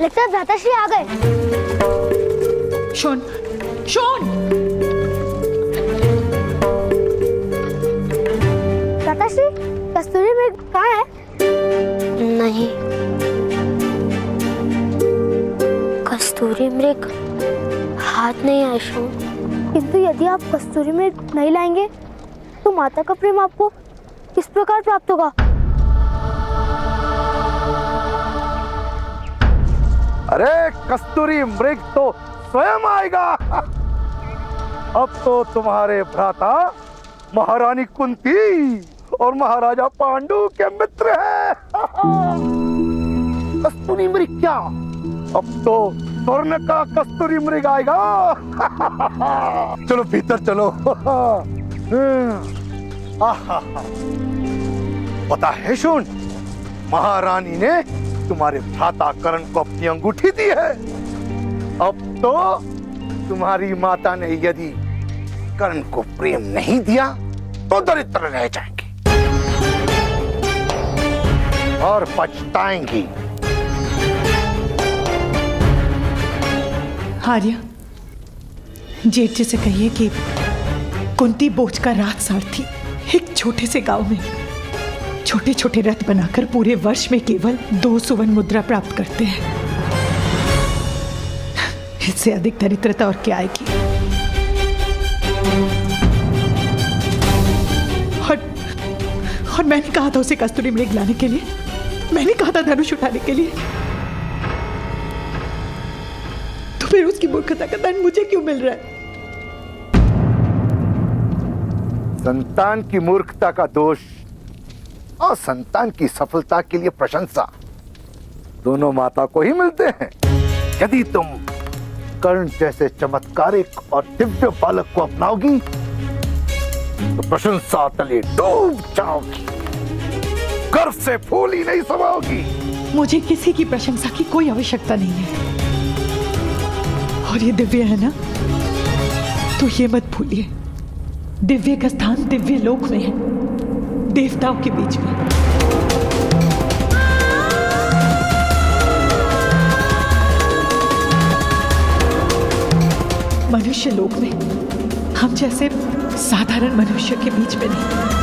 लगता है भ्राताश्री आ गए। Shown, shown! भ्राताश्री, कस्तूरी मृग कहाँ है? नहीं, कस्तूरी मृग हाथ नहीं आया शोन। किंतु यदि आप कस्तूरी मृग नहीं लाएंगे तो माता का प्रेम आपको किस प्रकार प्राप्त होगा? अरे कस्तूरी मृग तो स्वयं आएगा। अब तो तुम्हारे भ्राता महारानी कुंती और महाराजा पांडु के मित्र हैं। कस्तूरी मृग क्या, अब तो स्वर्ण का कस्तूरी मृग आएगा। चलो भीतर चलो। पता है शोन, महारानी ने तुम्हारे भ्राता कर्ण को अपनी अंगूठी दी है। अब तो तुम्हारी माता ने यदि कर्ण को प्रेम नहीं दिया तो दरिद्र रह जाएंगी और पछताएंगी। आर्या, जेठ जी से कहिए कि कुंती बोझ का राज सारथी एक छोटे से गांव में छोटे छोटे रथ बनाकर पूरे वर्ष में केवल 2 सुवर्ण मुद्रा प्राप्त करते हैं। इससे अधिक दरिद्रता और क्या आएगी? और मैंने कहा था उसे कस्तूरी मृग लाने के लिए, मैंने कहा था धनुष उठाने के लिए, तो फिर उसकी मूर्खता का दंड मुझे क्यों मिल रहा है? संतान की मूर्खता का दोष और संतान की सफलता के लिए प्रशंसा दोनों माता को ही मिलते हैं। यदि तुम कर्ण जैसे चमत्कारिक और दिव्य बालक को अपनाओगी तो प्रशंसा तले डूब जाओगी, गर्व से फूल ही नहीं समाओगी। मुझे किसी की प्रशंसा की कोई आवश्यकता नहीं है। और ये दिव्य है ना, तो ये मत भूलिए, दिव्य का स्थान दिव्य लोक में है, देवताओं के बीच में। मनुष्य लोक में हम जैसे साधारण मनुष्य के बीच में नहीं।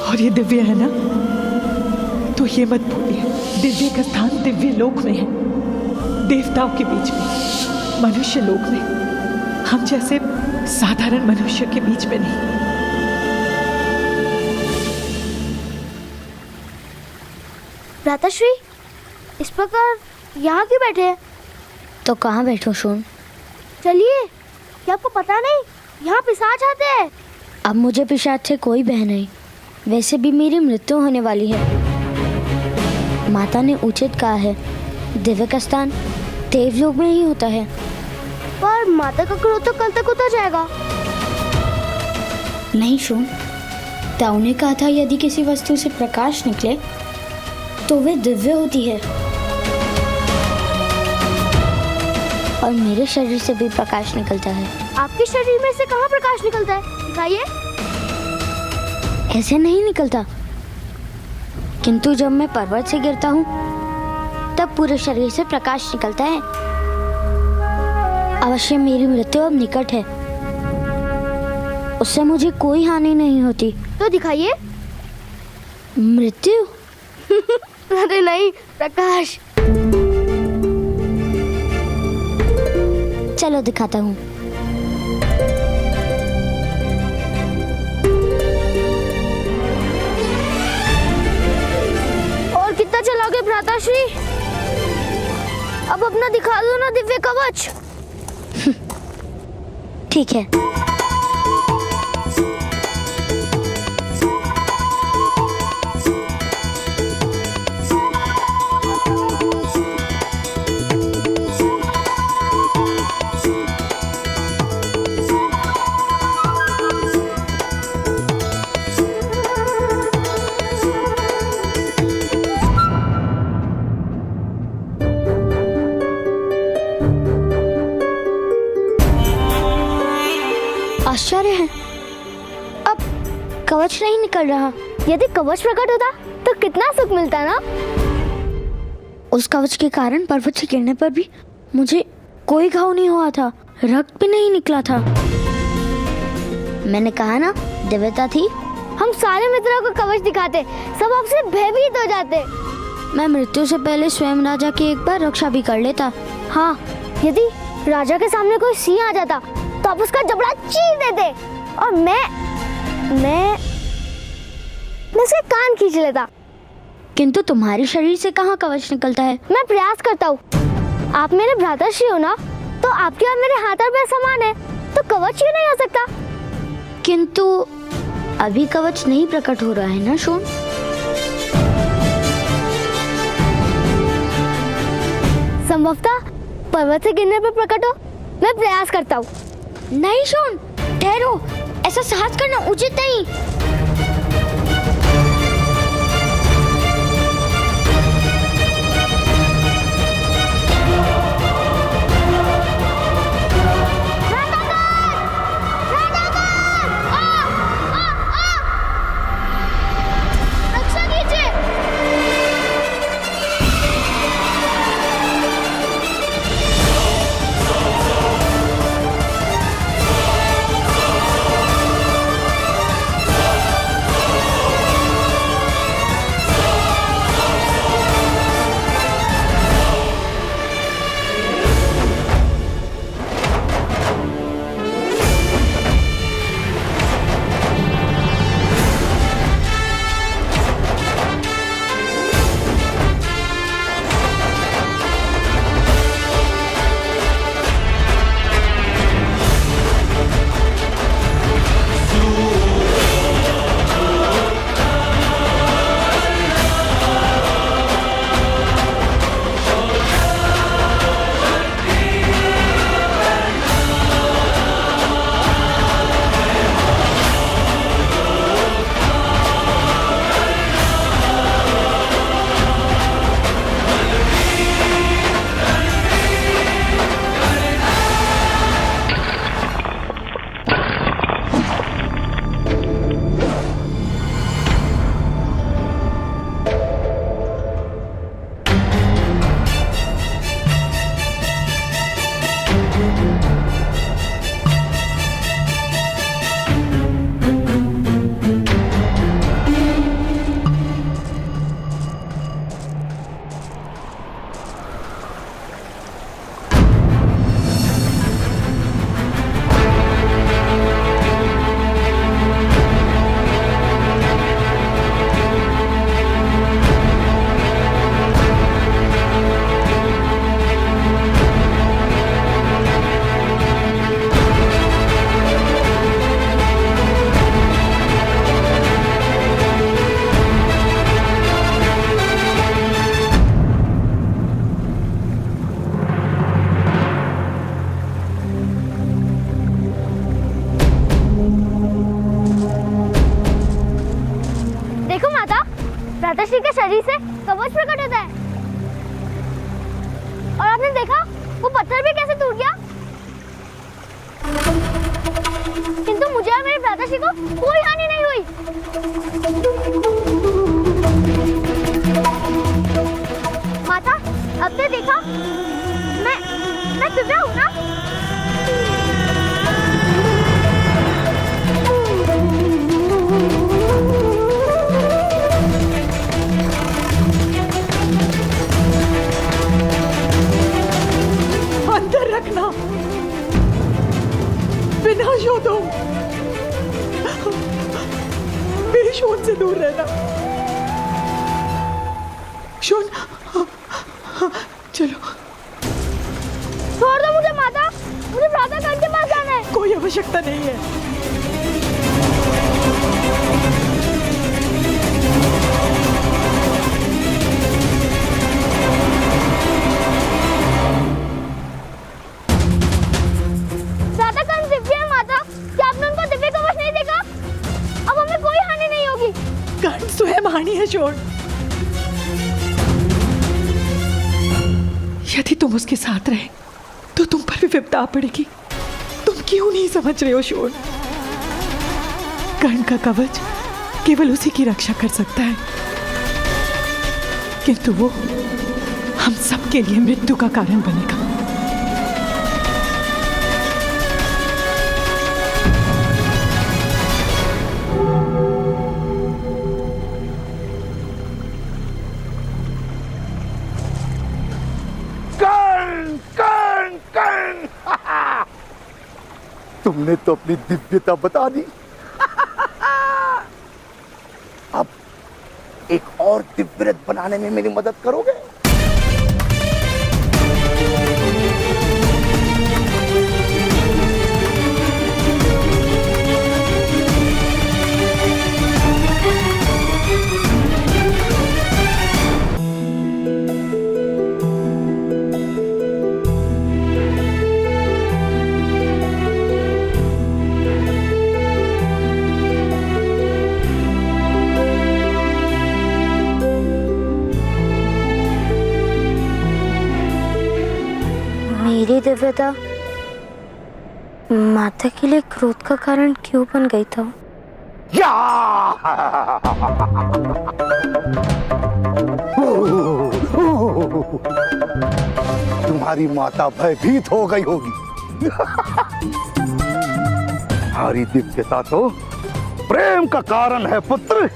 और ये दिव्य है ना, तो ये मत भूलिए, दिव्य का स्थान दिव्य लोक में है, देवताओं के बीच में। मनुष्य लोक में हम जैसे साधारण मनुष्य के बीच में नहीं। भ्राताश्री, इस प्रकार यहाँ क्यों बैठे हैं? तो कहाँ बैठो शोन? चलिए, क्या आपको पता नहीं यहाँ पिशाच आते हैं? अब मुझे पिशाच से कोई भय नहीं, वैसे भी मेरी मृत्यु होने वाली है। माता ने उचित कहा है, दिव्य का स्थान देवलोक में ही होता है। पर माता का क्रोध तो कल तक उतर जाएगा। नहीं शोन, ताऊ ने कहा था यदि किसी वस्तु से प्रकाश निकले तो वे दिव्य होती है, और मेरे शरीर से भी प्रकाश निकलता है। आपके शरीर में से कहाँ प्रकाश निकलता है? दिखाइए। ऐसे नहीं निकलता, किंतु जब मैं पर्वत से गिरता हूँ तब पूरे शरीर से प्रकाश निकलता है। अवश्य मेरी मृत्यु अब निकट है, उससे मुझे कोई हानि नहीं होती। तो दिखाइए। मृत्यु? अरे नहीं, प्रकाश। चलो दिखाता हूँ। अब अपना दिखा दो ना दिव्य कवच। ठीक है। आश्चर्य है, अब कवच नहीं निकल रहा। यदि कवच प्रकट होता तो कितना सुख मिलता ना। उस कवच के कारण पर्वत से गिरने पर भी मुझे कोई घाव नहीं हुआ था, रक्त भी नहीं निकला था। मैंने कहा ना, दिव्यता थी। हम सारे मित्रों को कवच दिखाते, सब आपसे भयभीत हो जाते। मैं मृत्यु से पहले स्वयं राजा की एक बार रक्षा भी कर लेता। हाँ, यदि राजा के सामने कोई सिंह आ जाता तो आप उसका जबड़ा चीर देते और मैं उसके कान खींच लेता। किंतु तुम्हारे शरीर से कहाँ कवच निकलता है? मैं प्रयास करता हूँ। आप मेरे भ्राताश्री हो ना, तो आपके और मेरे हाथ और पैर समान है, तो कवच क्यों नहीं हो सकता? किंतु अभी कवच नहीं प्रकट हो रहा है ना शोन? संभवतः पर्वत से गिरने पर प्रकट हो। मैं प्रयास करता हूँ। नहीं शोन, ठहरो, ऐसा साहस करना उचित नहीं। रक्षा कीजिए। भ्राताश्री के शरीर से कवच प्रकट होता है। और आपने देखा वो पत्थर भी कैसे टूट गया। किंतु मुझे और मेरे भ्राताश्री को कोई हानि नहीं हुई। माता, अब ने देखा मैं दिव्या हूँ ना। अंदर रखना, बिना शोधो, मेरी शोन से दूर रहना। शोन, चलो। आवश्यकता नहीं है। ज्यादा कौन दिव्य है माता? क्या आपने उनको दिव्य कवच नहीं देखा? अब हमें कोई हानि नहीं होगी। कर्ण स्वयं हानि है शोण। यदि तुम उसके साथ रहे तो तुम पर भी विपदा आ पड़ेगी। तुम क्यों नहीं समझ रहे हो शोण? कर्ण का कवच केवल उसी की रक्षा कर सकता है, किंतु वो हम सबके लिए मृत्यु का कारण बनेगा। कर्ण कर्ण कर्ण तुमने तो अपनी दिव्यता बता दी। अब एक और दिव्य रथ बनाने में मेरी मदद करोगे? मेरी दिव्यता माता के लिए क्रोध का कारण क्यों बन गई था? या! तुम्हारी माता भयभीत हो गई होगी। हमारी दिव्यता तो प्रेम का कारण है पुत्र।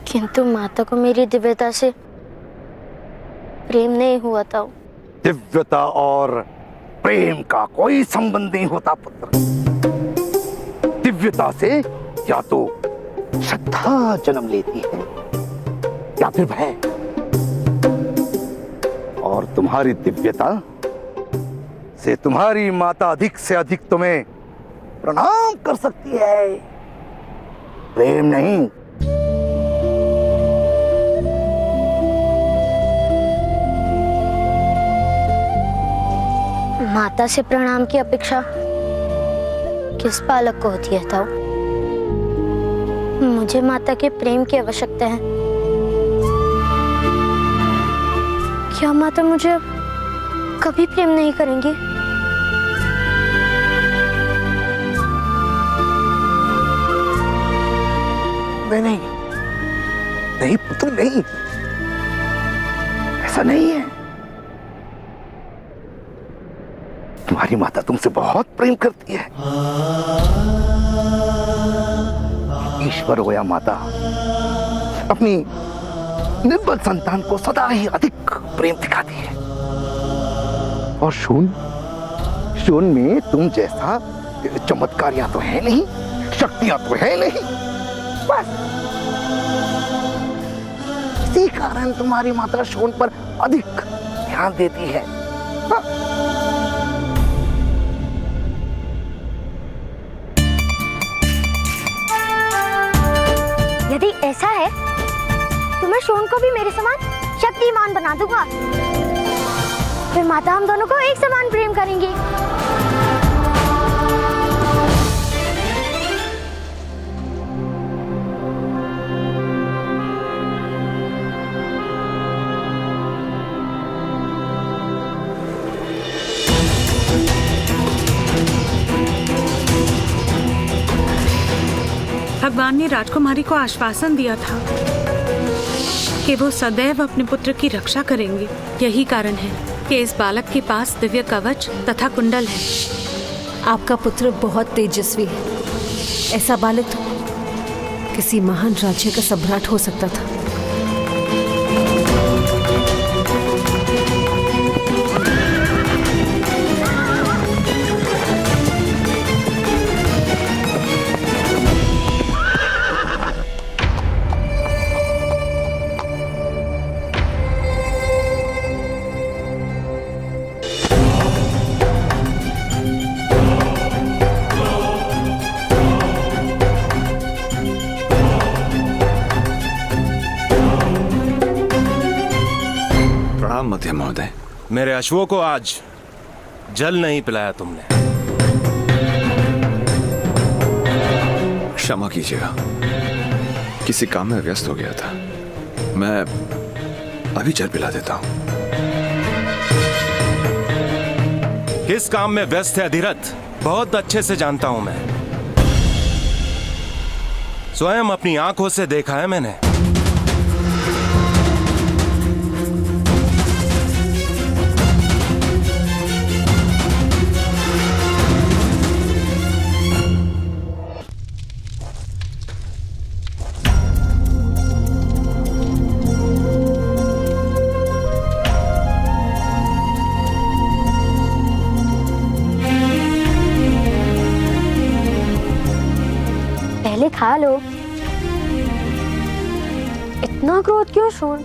किंतु माता को मेरी दिव्यता से प्रेम नहीं हुआ था। दिव्यता और प्रेम का कोई संबंध नहीं होता पुत्र। दिव्यता से या तो श्रद्धा जन्म लेती है या फिर भय। और तुम्हारी दिव्यता से तुम्हारी माता अधिक से अधिक तुम्हें प्रणाम कर सकती है, प्रेम नहीं। माता से प्रणाम की अपेक्षा किस बालक को होती है ताऊ? मुझे माता के प्रेम की आवश्यकता है। क्या माता मुझे कभी प्रेम नहीं करेंगी? नहीं नहीं पुत्र नहीं, ऐसा नहीं है। तुम्हारी माता तुमसे बहुत प्रेम करती है। ईश्वर हो या माता, अपनी निर्बल संतान को सदा ही अधिक प्रेम दिखाती है। और शून में तुम जैसा चमत्कारियां तो है नहीं, शक्तियां तो है नहीं, बस इसी कारण तुम्हारी माता शून पर अधिक ध्यान देती है। हाँ। यदि ऐसा है तो मैं शोन को भी मेरे समान शक्तिमान बना दूंगा। फिर माता हम दोनों को एक समान प्रेम करेंगी। भगवान ने राजकुमारी को आश्वासन दिया था कि वो सदैव अपने पुत्र की रक्षा करेंगे। यही कारण है कि इस बालक के पास दिव्य कवच तथा कुंडल है। आपका पुत्र बहुत तेजस्वी है। ऐसा बालक तो किसी महान राज्य का सम्राट हो सकता था। मध्य महोदय। मेरे अश्वों को आज जल नहीं पिलाया तुमने। क्षमा कीजिएगा, किसी काम में व्यस्त हो गया था। मैं अभी जल पिला देता हूं। किस काम में व्यस्त है अधिरथ, बहुत अच्छे से जानता हूं मैं। स्वयं अपनी आंखों से देखा है मैंने। पहले खा लो। इतना क्रोध क्यों शोन?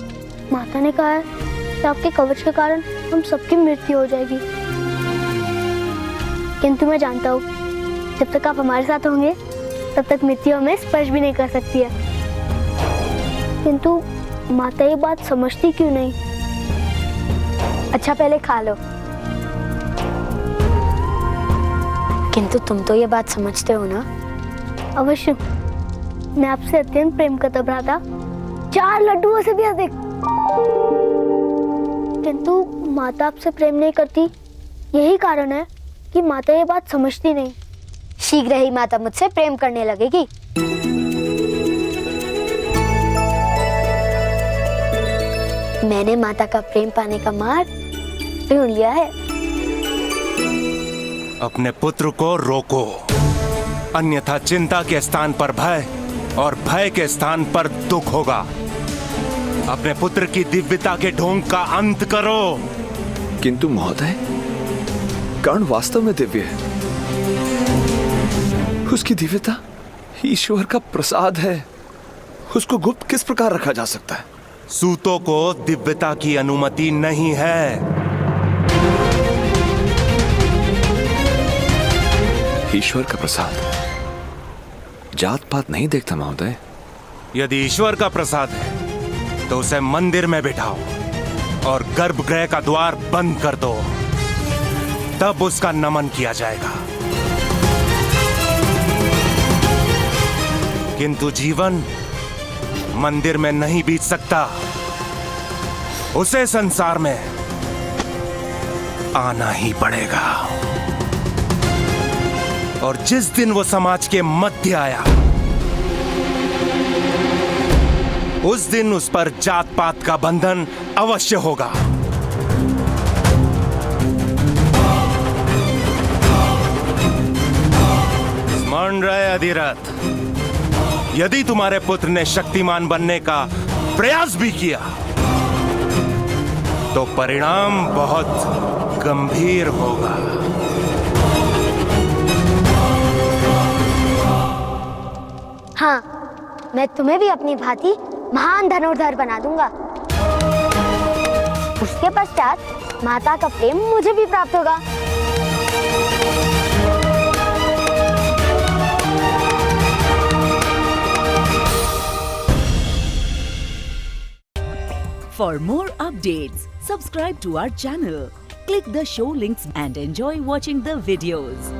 माता ने कहा है कि आपके कवच के कारण हम सबकी मृत्यु हो जाएगी। किंतु मैं जानता हूँ जब तक आप हमारे साथ होंगे तब तक मृत्यु हमें स्पर्श भी नहीं कर सकती है। किंतु माता ये बात समझती क्यों नहीं? अच्छा पहले खा लो। किंतु तुम तो ये बात समझते हो ना? अवश्य, मैं आपसे अत्यंत प्रेम करता भ्राता, 4 लड्डुओं से भी अधिक। किंतु माता आपसे प्रेम नहीं करती, यही कारण है कि माता ये बात समझती नहीं। शीघ्र ही माता मुझसे प्रेम करने लगेगी। मैंने माता का प्रेम पाने का मार्ग ढूंढ लिया है। अपने पुत्र को रोको, अन्यथा चिंता के स्थान पर भय और भय के स्थान पर दुख होगा। अपने पुत्र की दिव्यता के ढोंग का अंत करो। किंतु महोदय, कर्ण वास्तव में दिव्य है। उसकी दिव्यता ईश्वर का प्रसाद है। उसको गुप्त किस प्रकार रखा जा सकता है? सूतों को दिव्यता की अनुमति नहीं है। ईश्वर का प्रसाद जात पात नहीं देखता महोदय। यदि ईश्वर का प्रसाद है तो उसे मंदिर में बिठाओ और गर्भगृह का द्वार बंद कर दो, तब उसका नमन किया जाएगा। किंतु जीवन मंदिर में नहीं बीत सकता, उसे संसार में आना ही पड़ेगा। और जिस दिन वो समाज के मध्य आया, उस दिन उस पर जात पात का बंधन अवश्य होगा। स्मरण रहे अधिरथ, यदि तुम्हारे पुत्र ने शक्तिमान बनने का प्रयास भी किया तो परिणाम बहुत गंभीर होगा। हाँ, मैं तुम्हें भी अपनी भांति महान धनुर्धर बना दूंगा। उसके पश्चात माता का प्रेम मुझे भी प्राप्त होगा। For more updates, subscribe to our channel, click the show links and enjoy watching the videos.